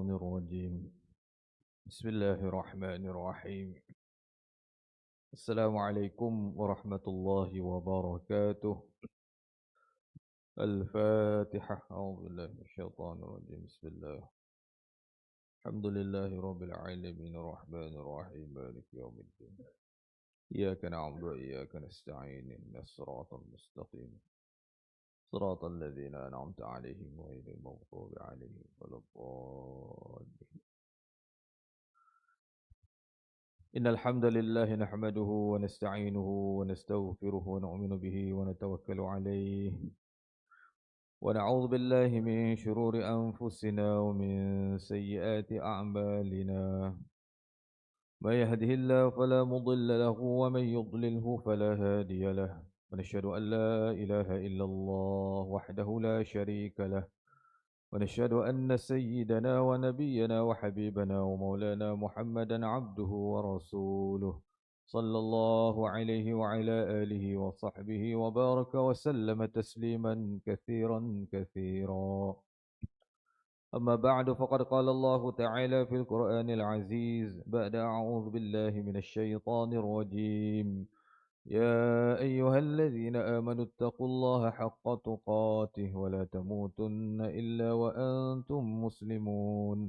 الشيطان الرجيم بسم الله الرحمن الرحيم السلام عليكم ورحمة الله وبركاته الفاتحة أعوذ بالله من الشيطان الرجيم بسم الله الحمد لله رب العالمين الرحمن الرحيم مالك يوم الدين إياك نعبد وإياك نستعين إن الصراط المستقيم صراط الذين أنعمت عليهم غير المغضوب عليهم ولا الضالين إن الحمد لله نحمده ونستعينه ونستغفره ونؤمن به ونتوكل عليه ونعوذ بالله من شرور أنفسنا ومن سيئات أعمالنا من يهده الله فلا مضل له ومن يضلله فلا هادي له ونشهد أن لا إله إلا الله وحده لا شريك له ونشهد أن سيدنا ونبينا وحبيبنا ومولانا محمدا عبده ورسوله صلى الله عليه وعلى آله وصحبه وبارك وسلم تسليما كثيرا كثيرا أما بعد فقد قال الله تعالى في القرآن العزيز بعد أعوذ بالله من الشيطان الرجيم يا أيها الذين آمنوا اتقوا الله حق تقاته ولا تموتن إلا وأنتم مسلمون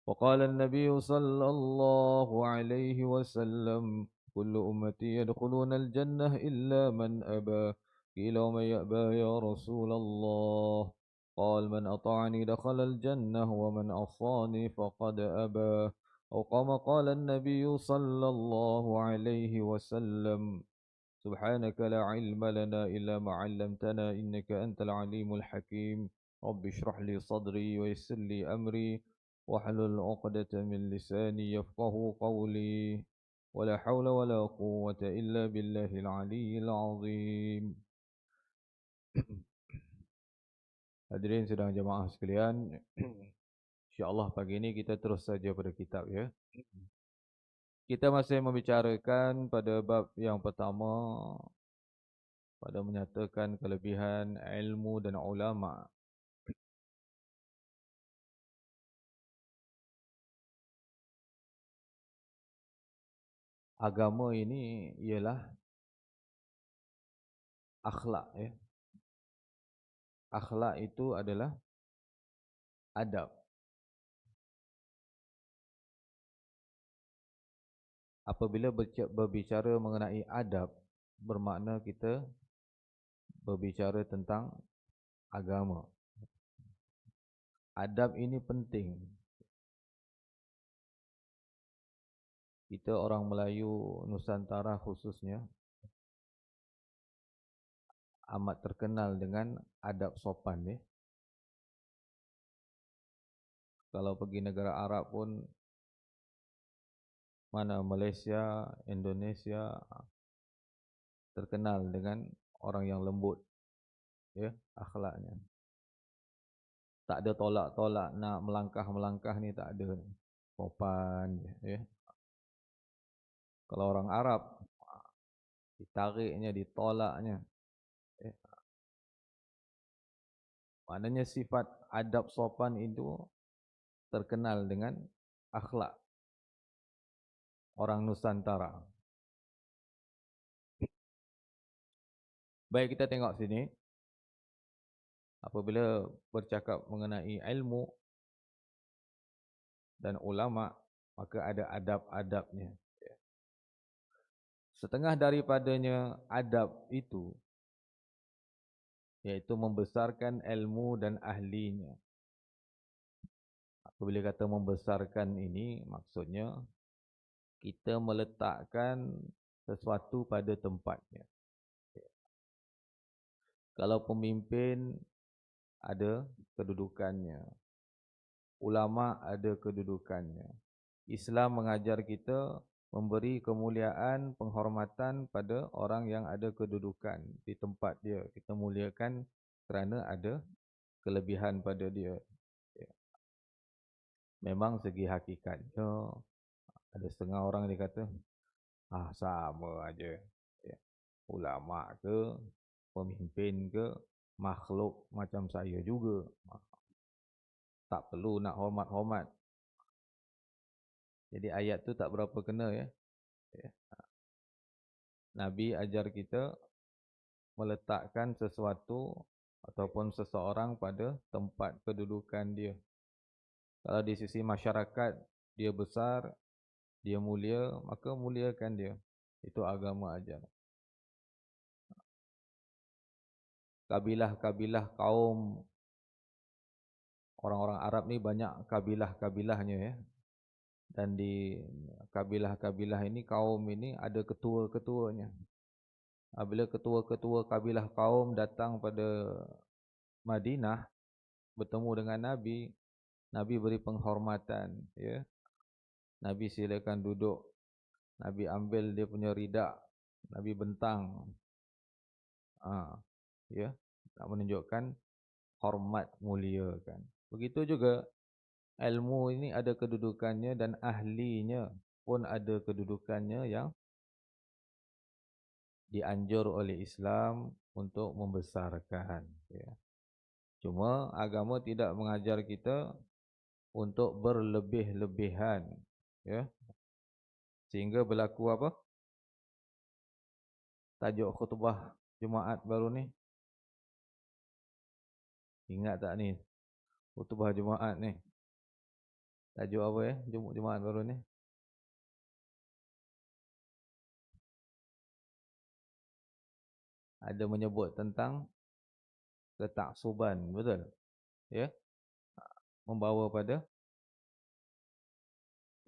وقال النبي صلى الله عليه وسلم كل أمتي يدخلون الجنة إلا من أبى قيل ومن يأبى يا رسول الله قال من أطاعني دخل الجنة ومن عصاني فقد أبى أو كما قال النبي صلى الله عليه وسلم سبحانك لا علم لنا إلا ما علمتنا إنك أنت العليم الحكيم رب اشرح لي صدري ويسر لي أمري واحلل عقدة من لساني يفقه قولي ولا حول ولا قوة إلا بالله العلي العظيم. Hadirin sedang jemaah sekalian, insya-Allah pagi ini kita terus saja pada kitab ya. Kita masih membicarakan pada bab yang pertama pada menyatakan kelebihan ilmu dan ulama. Agama ini ialah akhlak ya. Akhlak itu adalah adab. Apabila berbicara mengenai adab, bermakna kita berbicara tentang agama. Adab ini penting. Kita orang Melayu Nusantara khususnya amat terkenal dengan adab sopan ya. Kalau pergi negara Arab pun, mana Malaysia, Indonesia, terkenal dengan orang yang lembut ya akhlaknya. Tak ada tolak-tolak nak melangkah-melangkah ni, tak ada. Sopan ya. Kalau orang Arab ditariknya, ditolaknya ya. Maknanya sifat adab sopan itu terkenal dengan akhlak orang Nusantara. Baik, kita tengok sini. Apabila bercakap mengenai ilmu dan ulama, maka ada adab-adabnya. Setengah daripadanya adab itu, iaitu membesarkan ilmu dan ahlinya. Apabila kata membesarkan ini, maksudnya kita meletakkan sesuatu pada tempatnya. Kalau pemimpin ada kedudukannya, ulama ada kedudukannya. Islam mengajar kita memberi kemuliaan, penghormatan pada orang yang ada kedudukan di tempat dia. Kita muliakan kerana ada kelebihan pada dia. Memang segi hakikatnya ada setengah orang dia kata, sama aja. Ulama ke, pemimpin ke, makhluk macam saya juga. Tak perlu nak hormat-hormat. Jadi ayat tu tak berapa kena ya. Ya. Nabi ajar kita meletakkan sesuatu ataupun seseorang pada tempat kedudukan dia. Kalau di sisi masyarakat dia besar, dia mulia, maka muliakan dia. Itu agama ajar. Kabilah-kabilah kaum orang-orang Arab ni banyak kabilah-kabilahnya ya. Dan di kabilah-kabilah ini, kaum ini ada ketua-ketuanya. Apabila ketua-ketua kabilah kaum datang pada Madinah bertemu dengan Nabi, Nabi beri penghormatan ya. Nabi silakan duduk. Nabi ambil dia punya ridak, Nabi bentang. Ya, tak menunjukkan hormat, mulia kan. Begitu juga ilmu ini ada kedudukannya dan ahlinya pun ada kedudukannya yang dianjur oleh Islam untuk membesarkan ya. Cuma agama tidak mengajar kita untuk berlebih-lebihan ya. Sehingga berlaku apa? Tajuk khutbah Jumaat baru ni. Ingat tak ni? Khutbah Jumaat ni. Tajuk apa ya? Jumaat baru ni. Ada menyebut tentang ketaksuban, betul? Ya. Membawa pada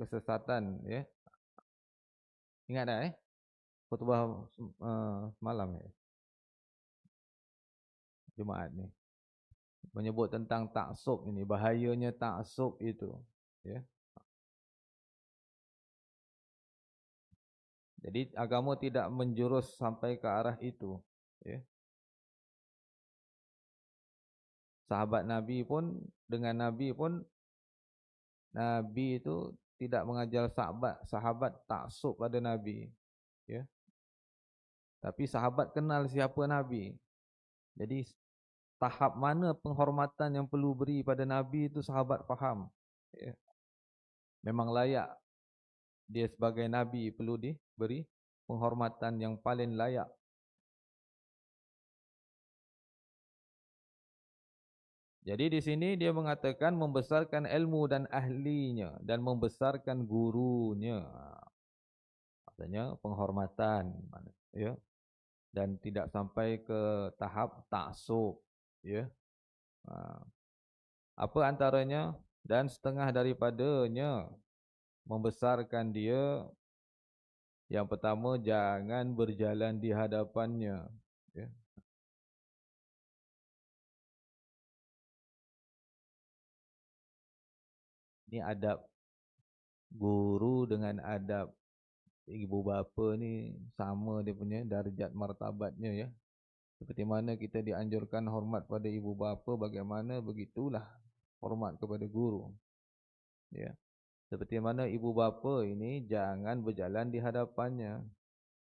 kesesatan ya. Ingat tak khutbah malam ya, Jumaat ni menyebut tentang taksub ini, bahayanya taksub itu ya. Jadi agama tidak menjurus sampai ke arah itu ya. Sahabat Nabi pun, dengan Nabi pun, Nabi itu tidak mengajar sahabat taksub pada Nabi ya. Tapi sahabat kenal siapa Nabi. Jadi tahap mana penghormatan yang perlu beri pada Nabi itu sahabat faham ya. Memang layak dia sebagai Nabi, perlu diberi penghormatan yang paling layak. Jadi di sini dia mengatakan membesarkan ilmu dan ahlinya dan membesarkan gurunya. Maksudnya penghormatan ya. Dan tidak sampai ke tahap taksub ya. Apa antaranya? Dan setengah daripadanya membesarkan dia. Yang pertama, jangan berjalan di hadapannya ya. Ini adab guru dengan adab ibu bapa ni sama dia punya darjat martabatnya ya. Seperti mana kita dianjurkan hormat pada ibu bapa, bagaimana begitulah hormat kepada guru ya. Seperti mana ibu bapa ini jangan berjalan di hadapannya,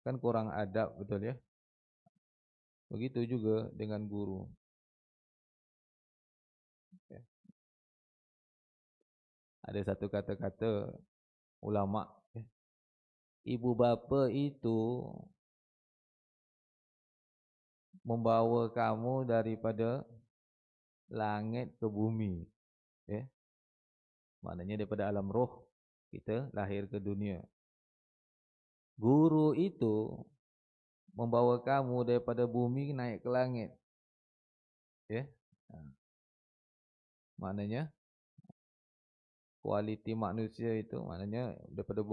kan kurang adab, betul ya. Begitu juga dengan guru ya. Ada satu kata-kata ulama ya. Ibu bapa itu membawa kamu daripada langit ke bumi ya. Maknanya daripada alam roh kita lahir ke dunia. Guru itu membawa kamu daripada bumi naik ke langit ya. Maknanya kualiti manusia itu, maknanya daripada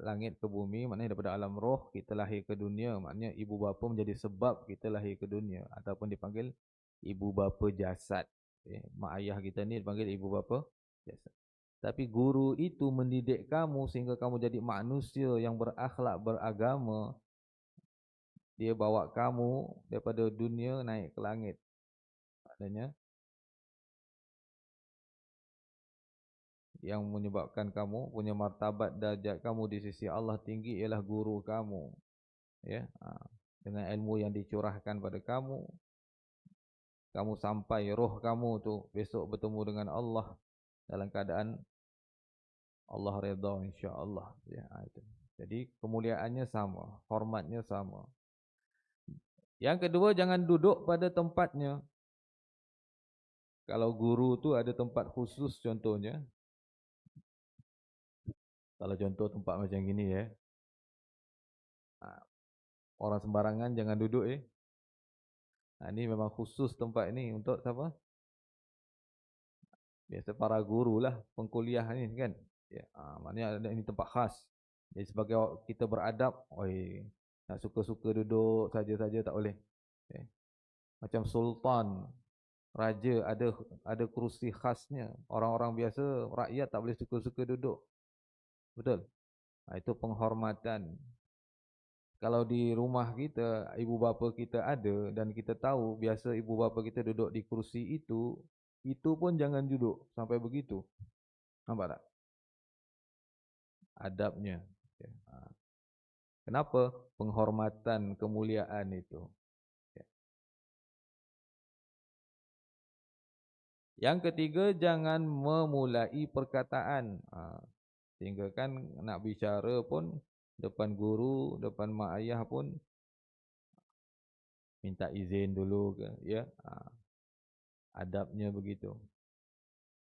langit ke bumi, maknanya daripada alam roh kita lahir ke dunia. Maknanya ibu bapa menjadi sebab kita lahir ke dunia, ataupun dipanggil ibu bapa jasad ya. Mak ayah kita ni dipanggil ibu bapa jasad. Tapi guru itu mendidik kamu sehingga kamu jadi manusia yang berakhlak, beragama. Dia bawa kamu daripada dunia naik ke langit. Maknanya yang menyebabkan kamu punya martabat darjat kamu di sisi Allah tinggi ialah guru kamu ya. Dengan ilmu yang dicurahkan pada kamu, kamu sampai roh kamu tu besok bertemu dengan Allah dalam keadaan Allah redha insya-Allah ya. Itu. Jadi kemuliaannya sama, hormatnya sama. Yang kedua, jangan duduk pada tempatnya. Kalau guru tu ada tempat khusus contohnya. Kalau contoh tempat macam gini ya. Orang sembarangan jangan duduk ya. Ini memang khusus tempat ini untuk siapa? Biasa para guru lah, pengkuliah ni kan. Ya, maknanya ada ini tempat khas. Jadi sebagai kita beradab, oi, nak suka-suka duduk saja-saja tak boleh. Okay. Macam sultan, raja ada kerusi khasnya. Orang-orang biasa, rakyat tak boleh suka-suka duduk. Betul? Itu penghormatan. Kalau di rumah kita, ibu bapa kita ada dan kita tahu biasa ibu bapa kita duduk di kerusi itu pun jangan duduk sampai begitu. Nampak tak? Adabnya. Okay. Kenapa? Penghormatan, kemuliaan itu. Okay. Yang ketiga, jangan memulai perkataan. Sehingga kan nak bicara pun depan guru, depan mak ayah pun minta izin dulu ke, ya. Adabnya begitu.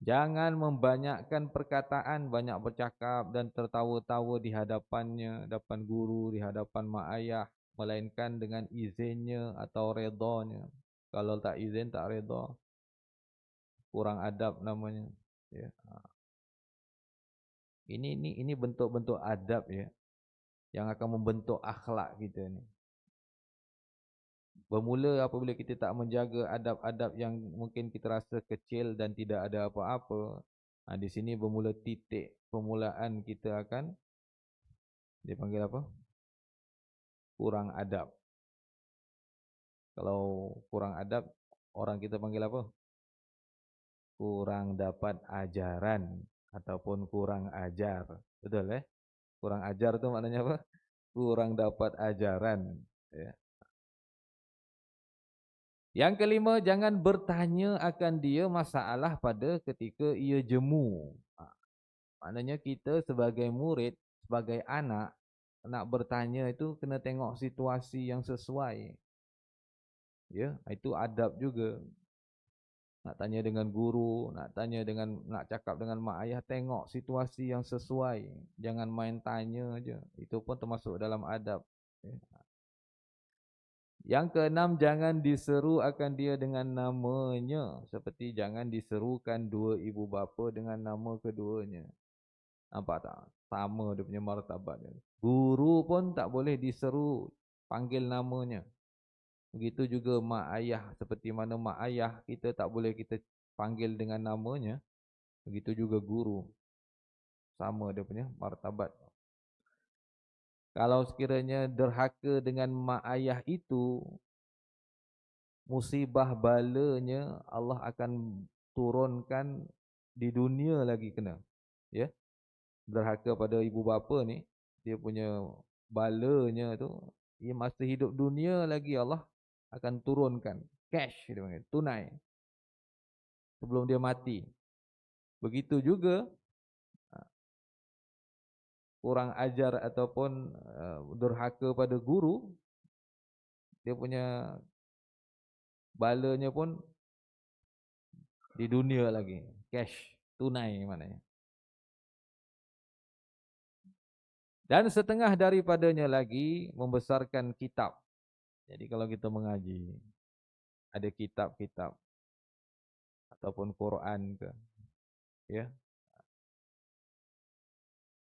Jangan membanyakkan perkataan, banyak bercakap dan tertawa-tawa di hadapannya, depan guru, di hadapan mak ayah, melainkan dengan izinnya atau redanya. Kalau tak izin, tak reda, kurang adab namanya. Ya. Ini bentuk-bentuk adab ya, yang akan membentuk akhlak kita ni. Bermula apabila kita tak menjaga adab-adab yang mungkin kita rasa kecil dan tidak ada apa-apa. Di sini bermula titik permulaan kita akan dipanggil apa? Kurang adab. Kalau kurang adab, orang kita panggil apa? Kurang dapat ajaran ataupun kurang ajar. Betul eh? Kurang ajar tu maknanya apa? Kurang dapat ajaran. Ya. Yang kelima, jangan bertanya akan dia masalah pada ketika ia jemu. Maknanya kita sebagai murid, sebagai anak, nak bertanya itu kena tengok situasi yang sesuai. Ya, itu adab juga. Nak tanya dengan guru, nak cakap dengan mak ayah, tengok situasi yang sesuai. Jangan main tanya aja. Itu pun termasuk dalam adab. Ya. Yang keenam, jangan diseru akan dia dengan namanya. Seperti jangan diserukan dua ibu bapa dengan nama keduanya. Nampak tak? Sama dia punya martabat. Guru pun tak boleh diseru, panggil namanya. Begitu juga mak ayah. Seperti mana mak ayah kita tak boleh kita panggil dengan namanya. Begitu juga guru. Sama dia punya martabat. Kalau sekiranya derhaka dengan mak ayah itu, musibah balanya Allah akan turunkan di dunia lagi kena. Ya. Derhaka pada ibu bapa ni, dia punya balanya tu, ia masa hidup dunia lagi Allah akan turunkan cash, dia panggil, tunai sebelum dia mati. Begitu juga kurang ajar ataupun derhaka pada guru, dia punya balanya pun di dunia lagi, cash, tunai maknanya. Dan setengah daripadanya lagi membesarkan kitab. Jadi kalau kita mengaji, ada kitab-kitab ataupun Quran ke, ya.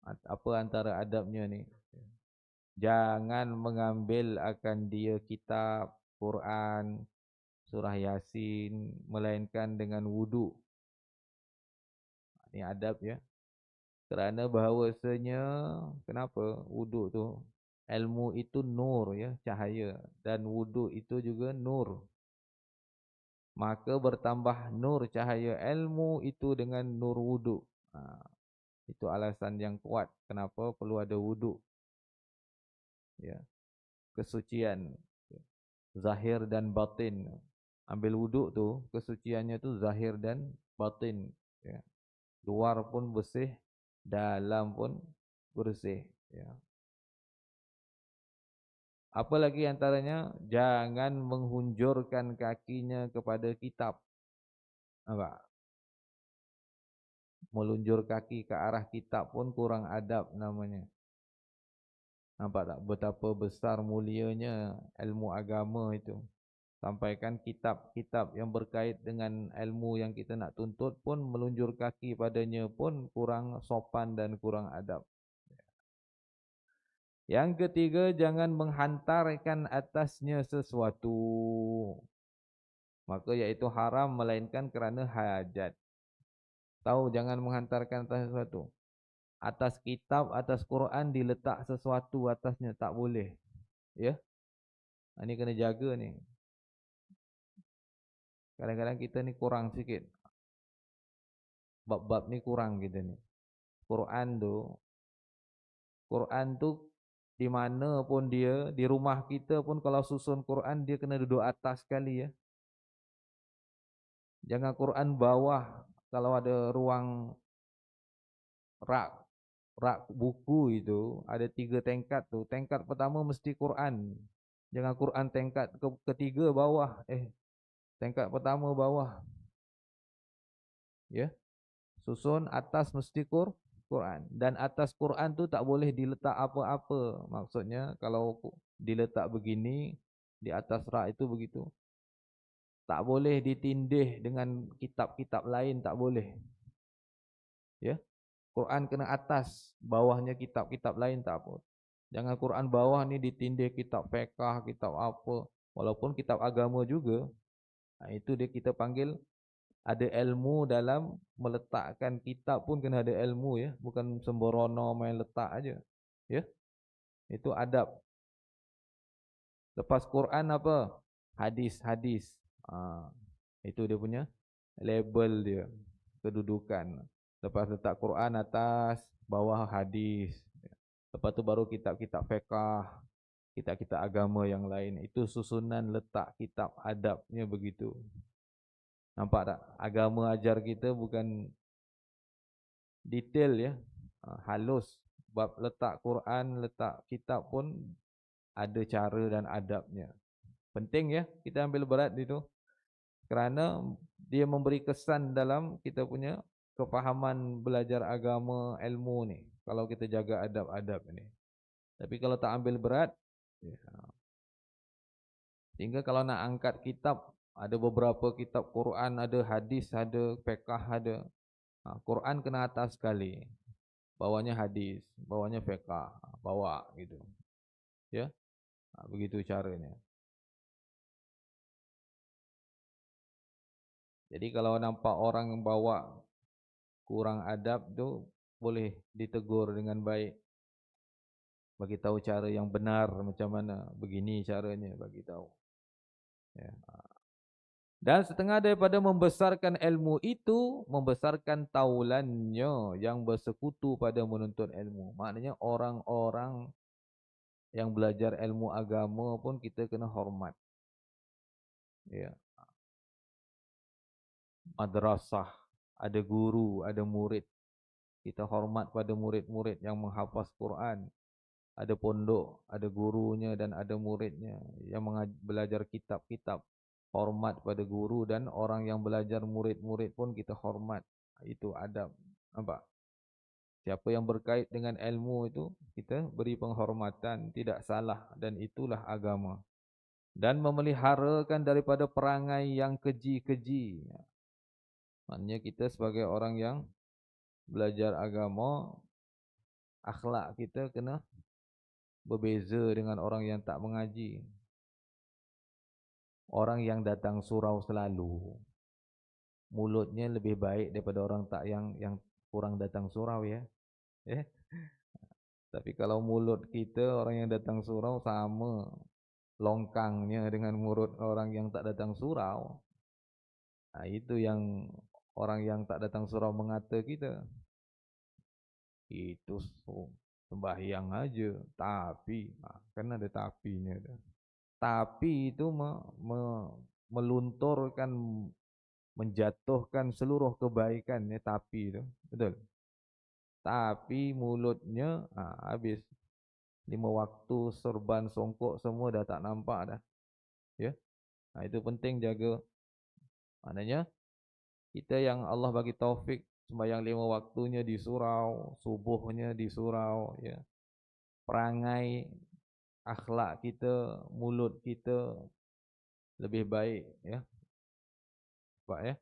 Apa antara adabnya ni? Jangan mengambil akan dia kitab Quran, surah Yasin, melainkan dengan wudu. Ini adab ya. Kerana bahawasanya, kenapa wudu tu? Ilmu itu nur ya, cahaya. Dan wudu itu juga nur. Maka bertambah nur cahaya ilmu itu dengan nur wudu. Itu alasan yang kuat kenapa perlu ada wudu. Ya. Kesucian zahir dan batin. Ambil wudu tu, kesuciannya tu zahir dan batin. Ya. Luar pun bersih, dalam pun bersih. Ya. Apalagi antaranya, jangan menghunjurkan kakinya kepada kitab. Nampak? Melunjur kaki ke arah kitab pun kurang adab namanya. Nampak tak betapa besar mulianya ilmu agama itu. Sampaikan kitab-kitab yang berkait dengan ilmu yang kita nak tuntut pun melunjur kaki padanya pun kurang sopan dan kurang adab. Yang ketiga, jangan menghantarkan atasnya sesuatu. Maka iaitu haram melainkan kerana hajat. Tahu jangan menghantarkan atas sesuatu. Atas kitab, atas Quran diletak sesuatu atasnya, tak boleh. Ya. Ini kena jaga ni. Kadang-kadang kita ni kurang sikit. Bab-bab ni kurang kita ni. Quran tu di mana pun dia, di rumah kita pun kalau susun Quran dia kena duduk atas sekali ya. Jangan Quran bawah. Kalau ada ruang rak buku itu ada 3 tingkat tu. Tingkat pertama mesti Quran. Jangan Quran tingkat ketiga bawah. Tingkat pertama bawah. Ya. Susun atas mesti Quran. Dan atas Quran tu tak boleh diletak apa-apa. Maksudnya kalau diletak begini, di atas rak itu begitu. Tak boleh ditindih dengan kitab-kitab lain, tak boleh. Ya. Quran kena atas, bawahnya kitab-kitab lain tak apa. Jangan Quran bawah ni ditindih kitab fiqh, kitab apa. Walaupun kitab agama juga. Itu dia kita panggil ada ilmu dalam meletakkan kitab pun kena ada ilmu ya, bukan sembrono main letak aja. Ya. Itu adab. Lepas Quran apa? Hadis-hadis. Itu dia punya label dia, kedudukan. Lepas letak Quran atas, bawah hadis. Lepas tu baru kitab-kitab fiqh, kitab-kitab agama yang lain. Itu susunan letak kitab adabnya begitu. Nampak tak? Agama ajar kita bukan detail ya, halus. Bab letak Quran, letak kitab pun ada cara dan adabnya. Penting ya kita ambil berat itu. Kerana dia memberi kesan dalam kita punya kefahaman belajar agama, ilmu ni. Kalau kita jaga adab-adab ni. Tapi kalau tak ambil berat, ya. Sehingga kalau nak angkat kitab, ada beberapa kitab Quran, ada hadis, ada fiqh, ada. Quran kena atas sekali. Bawahnya hadis, bawahnya fiqh, bawa gitu. Ya. Begitu caranya. Jadi kalau nampak orang yang bawa kurang adab tu boleh ditegur dengan baik. Bagi tahu cara yang benar macam mana, begini caranya bagi tahu. Ya. Dan setengah daripada membesarkan ilmu itu, membesarkan taulannya yang bersekutu pada menuntut ilmu. Maknanya orang-orang yang belajar ilmu agama pun kita kena hormat. Ya. Madrasah, ada guru, ada murid. Kita hormat pada murid-murid yang menghafaz Quran. Ada pondok, ada gurunya dan ada muridnya yang belajar kitab-kitab. Hormat pada guru dan orang yang belajar murid-murid pun kita hormat. Itu adab. Nampak? Siapa yang berkait dengan ilmu itu, kita beri penghormatan, tidak salah dan itulah agama. Dan memeliharakan daripada perangai yang keji-keji. Maknanya kita sebagai orang yang belajar agama, akhlak kita kena berbeza dengan orang yang tak mengaji. Orang yang datang surau selalu, mulutnya lebih baik daripada orang tak yang kurang datang surau ya. Tapi kalau mulut kita orang yang datang surau sama longkangnya dengan mulut orang yang tak datang surau. Itu yang orang yang tak datang surau mengata kita. Itu sembahyang aja, tapi kan ada tapinya dah. Tapi itu melunturkan, menjatuhkan seluruh kebaikan ya, tapi itu. Betul? tapi mulutnya habis 5 waktu serban songkok semua dah tak nampak dah. Ya. Itu penting jaga. Maknanya kita yang Allah bagi taufik sembahyang 5 waktunya di surau, subuhnya di surau, ya. Perangai akhlak kita, mulut kita lebih baik, ya. Sebab ya,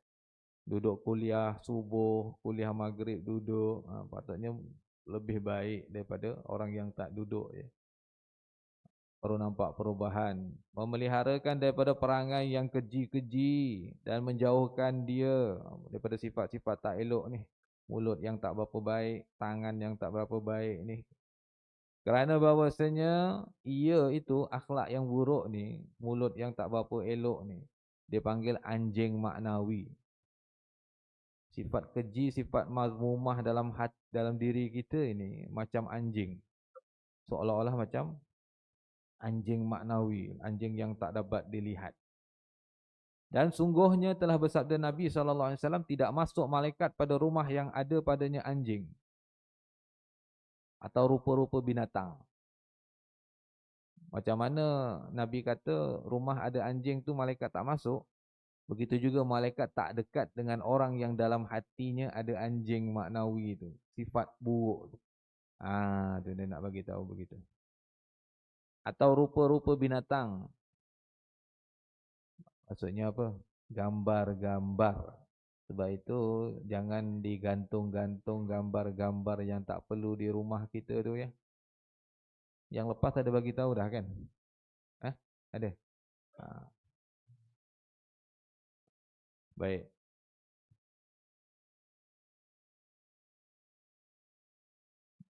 duduk kuliah subuh, kuliah maghrib duduk, patutnya lebih baik daripada orang yang tak duduk, ya. Baru nampak perubahan. Memeliharakan daripada perangai yang keji-keji dan menjauhkan dia daripada sifat-sifat tak elok ni. Mulut yang tak berapa baik, tangan yang tak berapa baik ni. Kerana bahawasanya ia itu akhlak yang buruk ni, mulut yang tak berapa elok ni, dia panggil anjing maknawi. Sifat keji, sifat mazmumah dalam diri kita ini macam anjing. Seolah-olah macam anjing maknawi, anjing yang tak dapat dilihat. Dan sungguhnya telah bersabda Nabi SAW, tidak masuk malaikat pada rumah yang ada padanya anjing atau rupa-rupa binatang. Macam mana Nabi kata rumah ada anjing tu malaikat tak masuk, begitu juga malaikat tak dekat dengan orang yang dalam hatinya ada anjing maknawi tu, sifat buruk tu. Tu dia nak bagi tahu begitu. Atau rupa-rupa binatang. Maksudnya apa? Gambar-gambar. Sebab itu jangan digantung-gantung gambar-gambar yang tak perlu di rumah kita tu, ya. Yang lepas ada bagi tahu dah kan? Ada. Baik.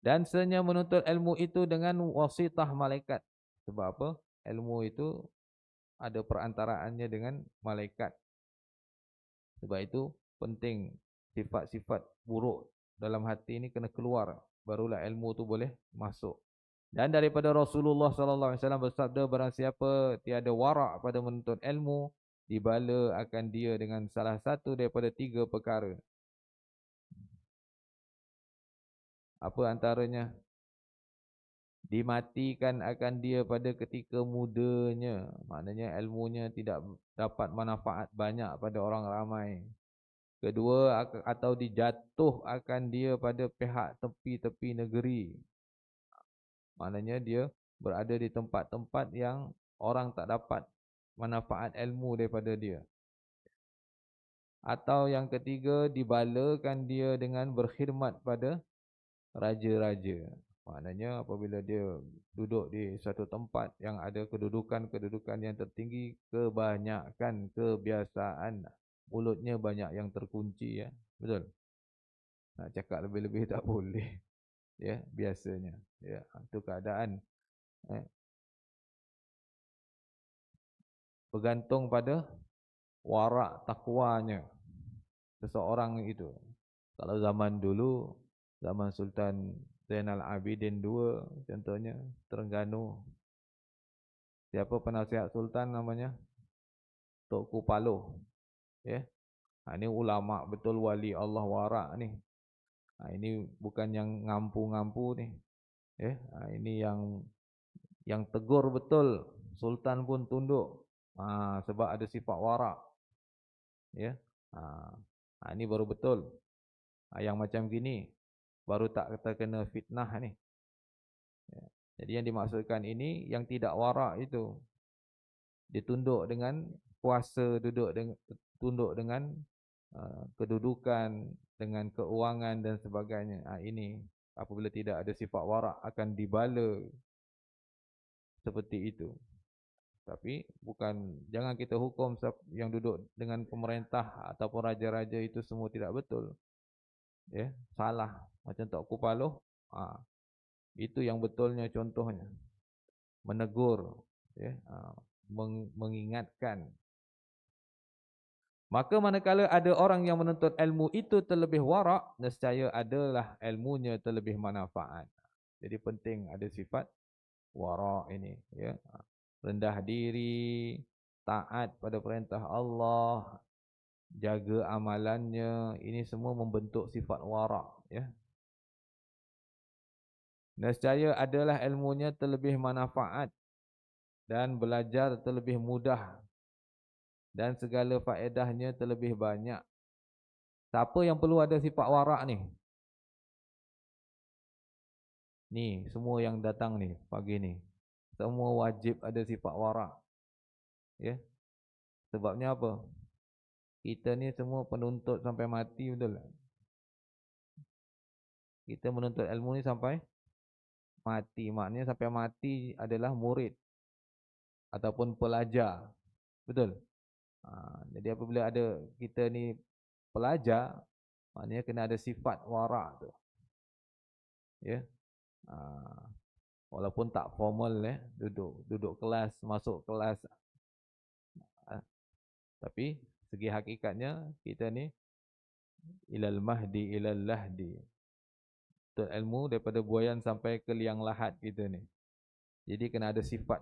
Dan sebenarnya menuntut ilmu itu dengan wasitah malaikat. Sebab apa? Ilmu itu ada perantaraannya dengan malaikat. Sebab itu penting sifat-sifat buruk dalam hati ini kena keluar, barulah ilmu tu boleh masuk. Dan daripada Rasulullah SAW bersabda, barang siapa tiada warak pada menuntut ilmu, dibala akan dia dengan salah satu daripada 3 perkara. Apa antaranya? Dimatikan akan dia pada ketika mudanya. Maknanya ilmunya tidak dapat manfaat banyak pada orang ramai. Kedua, atau dijatuh akan dia pada pihak tepi-tepi negeri. Maknanya dia berada di tempat-tempat yang orang tak dapat manfaat ilmu daripada dia. Atau yang ketiga, dibalakan dia dengan berkhidmat pada raja-raja. Maknanya apabila dia duduk di suatu tempat yang ada kedudukan-kedudukan yang tertinggi, kebanyakan kebiasaan mulutnya banyak yang terkunci, ya. Betul? Nak cakap lebih-lebih tak boleh. Ya, biasanya. Ya, itu keadaan. Bergantung pada warak takwanya seseorang itu. Kalau zaman dulu, zaman Sultan Zainal Abidin II contohnya, Terengganu. Siapa penasihat sultan namanya? Tok Paloh. Ya. Ini ulama betul, wali Allah warak ni. Ini bukan yang ngampu-ngampu ni. Ya. Ini yang tegur betul, sultan pun tunduk. Sebab ada sifat warak. Ya. Ini baru betul. Yang macam gini baru tak terkena fitnah ni. Ya. Jadi yang dimaksudkan ini yang tidak warak itu. Dia tunduk dengan kuasa, tunduk dengan kedudukan, dengan keuangan dan sebagainya. Ini apabila tidak ada sifat warak akan dibala seperti itu. Tapi jangan kita hukum yang duduk dengan pemerintah ataupun raja-raja itu semua tidak betul. Ya, salah. Macam Tok Paloh, itu yang betulnya contohnya. Menegur, ya, mengingatkan. Maka manakala ada orang yang menuntut ilmu itu terlebih warak, nescaya adalah ilmunya terlebih manfaat. Jadi penting ada sifat warak ini, ya. Rendah diri, taat pada perintah Allah, jaga amalannya, ini semua membentuk sifat warak, ya. Nescaya adalah ilmunya terlebih manfaat dan belajar terlebih mudah dan segala faedahnya terlebih banyak. Siapa yang perlu ada sifat warak ni? Ni semua yang datang ni pagi ni, semua wajib ada sifat warak. Ya, sebabnya apa? Kita ni semua penuntut sampai mati, betul tak? Kita menuntut ilmu ni sampai mati. Maknanya sampai mati adalah murid ataupun pelajar. Betul? Jadi apabila ada kita ni pelajar, maknanya kena ada sifat warak tu. Ya. Walaupun tak formal, duduk kelas, masuk kelas, tapi segi hakikatnya kita ni ilal mahdi ilal lahdi. Tuntut ilmu daripada buayan sampai ke liang lahat kita ni. Jadi kena ada sifat.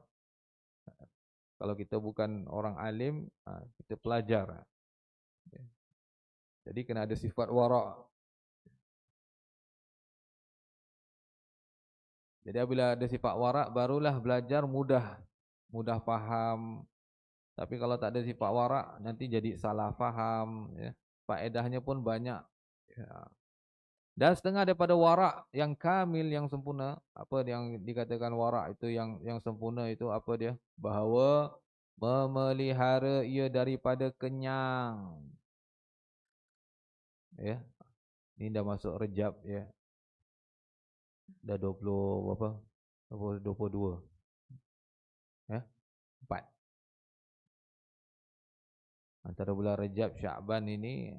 Kalau kita bukan orang alim, kita pelajar. Jadi kena ada sifat warak. Jadi apabila ada sifat warak, barulah belajar mudah. Mudah faham. Tapi kalau tak ada sifat warak, nanti jadi salah faham. Ya. Faedahnya pun banyak. Ya. Dan setengah daripada warak yang kamil, yang sempurna. Apa yang dikatakan warak itu yang sempurna itu apa dia? Bahawa memelihara ia daripada kenyang. Ya. Ini dah masuk Rejab ya. Dah 20 berapa? 22. Ya. 4. Antara bulan Rejab Sya'ban ini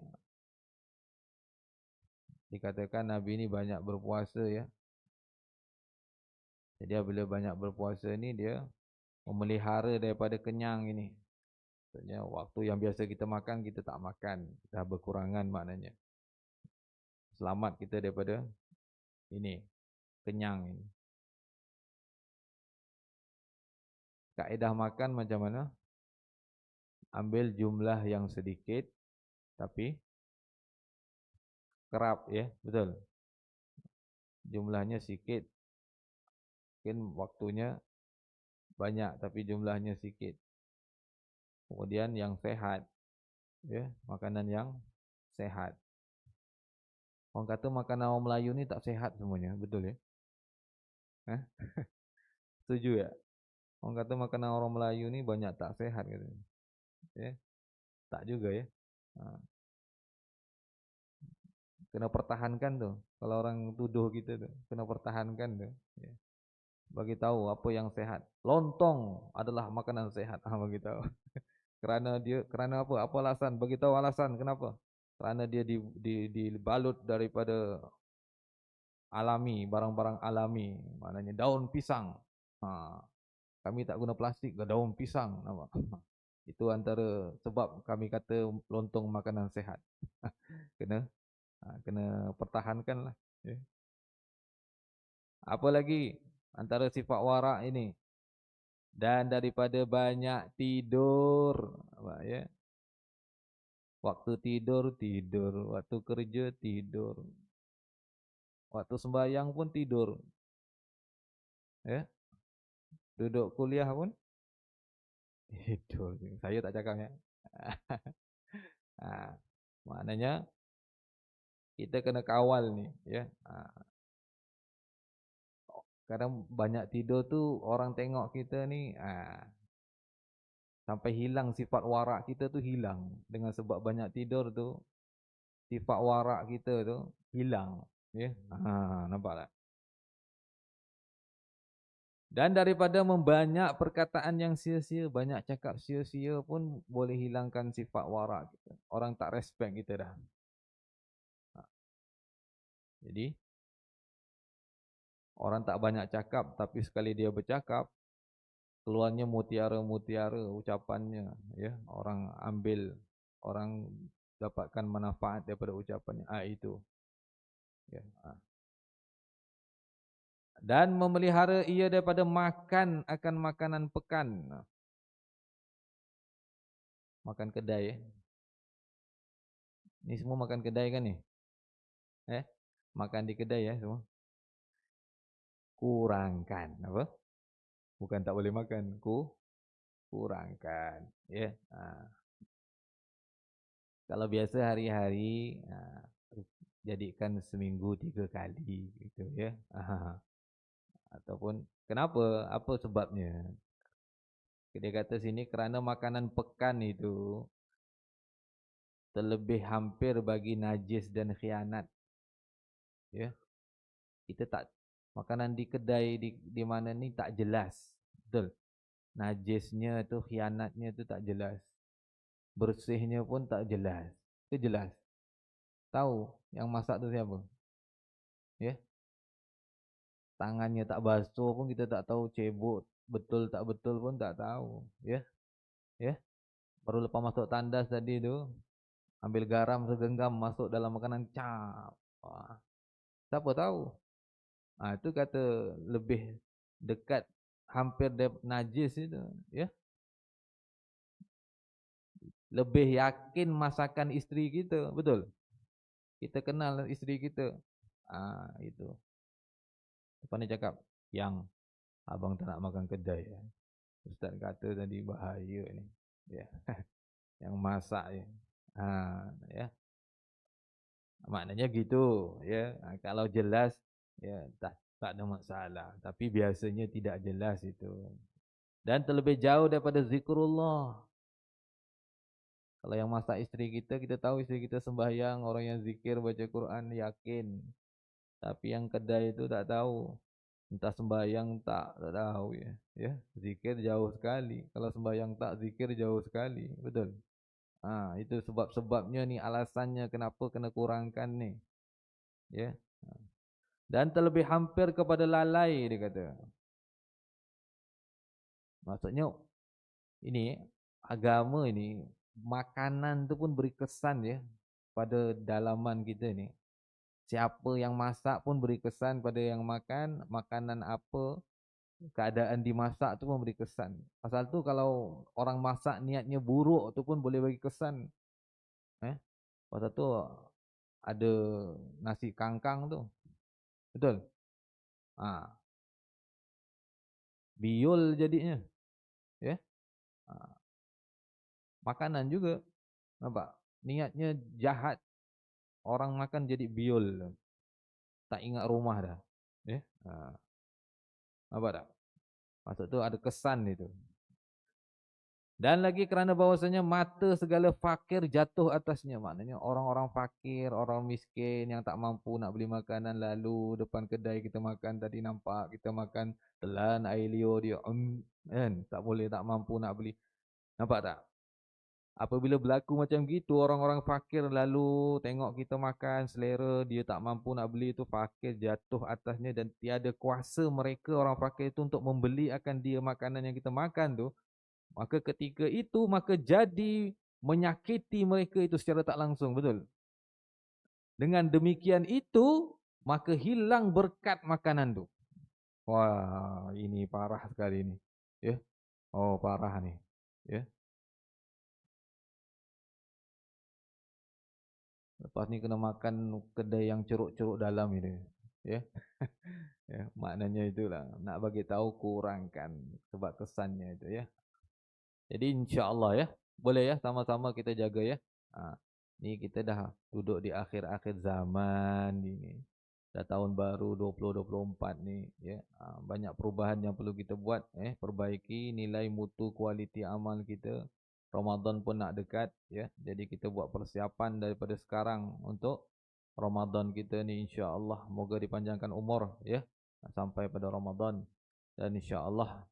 dikatakan Nabi ini banyak berpuasa ya. Jadi apabila banyak berpuasa ni dia memelihara daripada kenyang ini. Maksudnya waktu yang biasa kita makan, kita tak makan. Dah berkurangan maknanya. Selamat kita daripada ini, kenyang ini. Kaedah makan macam mana? Ambil jumlah yang sedikit, tapi kerap ya, betul. Jumlahnya sedikit, mungkin waktunya banyak, tapi jumlahnya sedikit. Kemudian yang sehat, ya, makanan yang sehat. Orang kata makanan orang Melayu ni tak sehat semuanya, betul ya? Setuju ya? Orang kata makanan orang Melayu ni banyak tak sehat katanya. Ya? Tak juga ya? Kena pertahankan tu. Kalau orang tuduh kita tu, kena pertahankan tu. Ya. Bagi tahu apa yang sehat. Lontong adalah makanan sehat. Bagi tahu. Kerana apa? Apa alasan? Bagi tahu alasan kenapa? Kerana dia dibalut daripada alami, barang-barang alami, maknanya daun pisang. Kami tak guna plastik, daun pisang, nampak? Itu antara sebab kami kata lontong makanan sehat. Kena pertahankan lah. Ya. Apa lagi antara sifat warak ini? Dan daripada banyak tidur, ya. Waktu tidur, waktu kerja tidur, waktu sembahyang pun tidur. Ya. Duduk kuliah pun tidur. Saya tak cakap ya. Maknanya kita kena kawal ni, ya. Kadang banyak tidur tu orang tengok kita ni sampai hilang sifat warak kita tu hilang. Dengan sebab banyak tidur tu sifat warak kita tu hilang, ya. Nampak tak? Dan daripada membanyak perkataan yang sia-sia, banyak cakap sia-sia pun boleh hilangkan sifat warak kita. Orang tak respect kita dah. Jadi orang tak banyak cakap, tapi sekali dia bercakap, keluarnya mutiara-mutiara ucapannya, ya. Orang ambil, orang dapatkan manfaat daripada ucapannya. Itu. Ya. Dan memelihara ia daripada makan akan makanan pekan. Makan kedai. Ni semua makan kedai kan ni? Makan di kedai semua. kurangkan apa? Bukan tak boleh makan, kurangkan, ya. Kalau biasa hari-hari, jadikan seminggu 3 kali, gitu ya. Ataupun kenapa? Apa sebabnya? Dia kata sini kerana makanan pekan itu terlebih hampir bagi najis dan khianat, ya. Kita tak makanan di kedai di mana ni tak jelas, betul. Najisnya tu, khianatnya tu tak jelas. Bersihnya pun tak jelas. Itu jelas. Tahu yang masak tu siapa? Ya. Tangannya tak basuh pun kita tak tahu, cebok betul tak betul pun tak tahu, ya. Ya. Baru lepas masuk tandas tadi tu, ambil garam segenggam masuk dalam makanan, cap. Wah, siapa tahu? Itu kata lebih dekat, hampir najis itu, ya. Lebih yakin masakan isteri kita, betul. Kita kenal isteri kita. Itu. Lepas ni cakap, yang abang tak nak makan kedai. Ustaz kata tadi bahaya ni. Ya. Yang masak je. Ya. Maknanya gitu, ya. Kalau jelas, ya tak ada masalah. Tapi biasanya tidak jelas itu. Dan terlebih jauh daripada zikrullah. Kalau yang masak isteri kita, kita tahu isteri kita sembahyang, orang yang zikir, baca Quran, yakin. Tapi yang kedai itu tak tahu. Entah sembahyang tak tahu, ya. Ya, zikir jauh sekali. Kalau sembahyang tak, zikir jauh sekali. Betul. Itu sebab-sebabnya ni, alasannya kenapa kena kurangkan ni. Ya. Dan terlebih hampir kepada lalai, dia kata. Maksudnya ini agama ini, makanan tu pun beri kesan, ya, pada dalaman kita ni. Siapa yang masak pun beri kesan pada yang makan. Makanan apa, keadaan dimasak tu pun beri kesan. Pasal tu kalau orang masak niatnya buruk tu pun boleh bagi kesan. Pasal tu ada nasi kangkang tu, betul. Biol jadinya, ya. Makanan juga, nampak? Niatnya jahat, orang makan jadi biol, tak ingat rumah dah, ya. Nampak tak? Maksud tu ada kesan itu. Dan lagi kerana bahawasanya mata segala fakir jatuh atasnya. Maknanya orang-orang fakir, orang miskin yang tak mampu nak beli makanan, lalu depan kedai kita makan, tadi nampak kita makan, telan air liur dia, kan? Tak boleh, tak mampu nak beli. Nampak tak? Apabila berlaku macam gitu, orang-orang fakir lalu tengok kita makan, selera, dia tak mampu nak beli, itu fakir jatuh atasnya. Dan tiada kuasa mereka, orang fakir itu, untuk membeli akan dia makanan yang kita makan tu. Maka ketika itu, maka jadi menyakiti mereka itu secara tak langsung, betul? Dengan demikian itu, maka hilang berkat makanan tu. Wah, ini parah sekali ni. Ya. Oh, parah ni. Ya. Lepas ni kena makan kedai yang ceruk-ceruk dalam ini. Ya. Ya, maknanya itulah. Nak bagi tahu kurangkan sebab kesannya itu, ya. Jadi insya-Allah, ya. Boleh, ya, sama-sama kita jaga, ya. Ni kita dah duduk di akhir-akhir zaman ini. Dah tahun baru 2024 ni, ya. Banyak perubahan yang perlu kita buat, perbaiki nilai mutu kualiti amal kita. Ramadan pun nak dekat, ya. Jadi kita buat persiapan daripada sekarang untuk Ramadan kita ni, insya-Allah moga dipanjangkan umur, ya, sampai pada Ramadan. Dan insya-Allah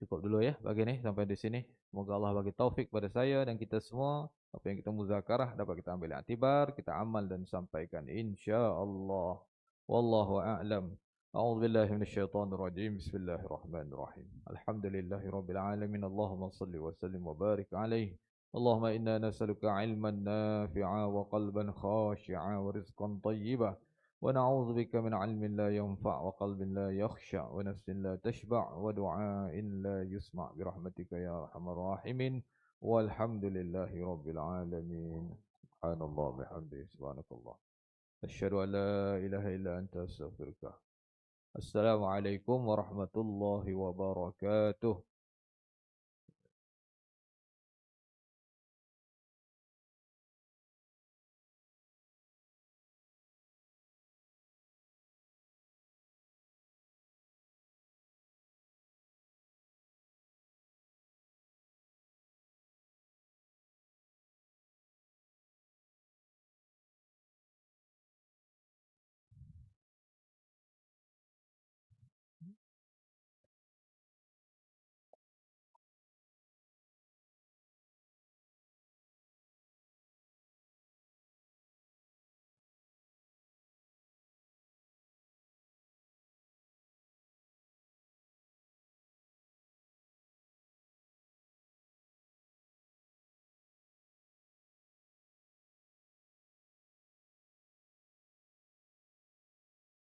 cukup dulu, ya, bagi ni sampai di sini. Semoga Allah bagi taufik pada saya dan kita semua. Apa yang kita muzakarah dapat kita ambil iktibar, kita amal dan sampaikan insya-Allah. Wallahu a'lam. A'udzu billahi minasyaitonir rajim. Bismillahirrahmanirrahim. Alhamdulillahirabbil alamin. Allahumma shalli wa sallim wa barik alaihi. Allahumma inna nas'aluka 'ilman nafi'a wa qalban khashi'a wa rizqan thayyiban. ونعوذ بك من علم لا ينفع وقلب لا يخشع ونفس لا تشبع ودعاء لا يسمع برحمتك يا أرحم الراحمين والحمد لله رب العالمين سبحان الله بحمده سبحانك الله أشهد أن لا إله إلا أنت أستغفرك Assalamualaikum warahmatullahi wabarakatuh.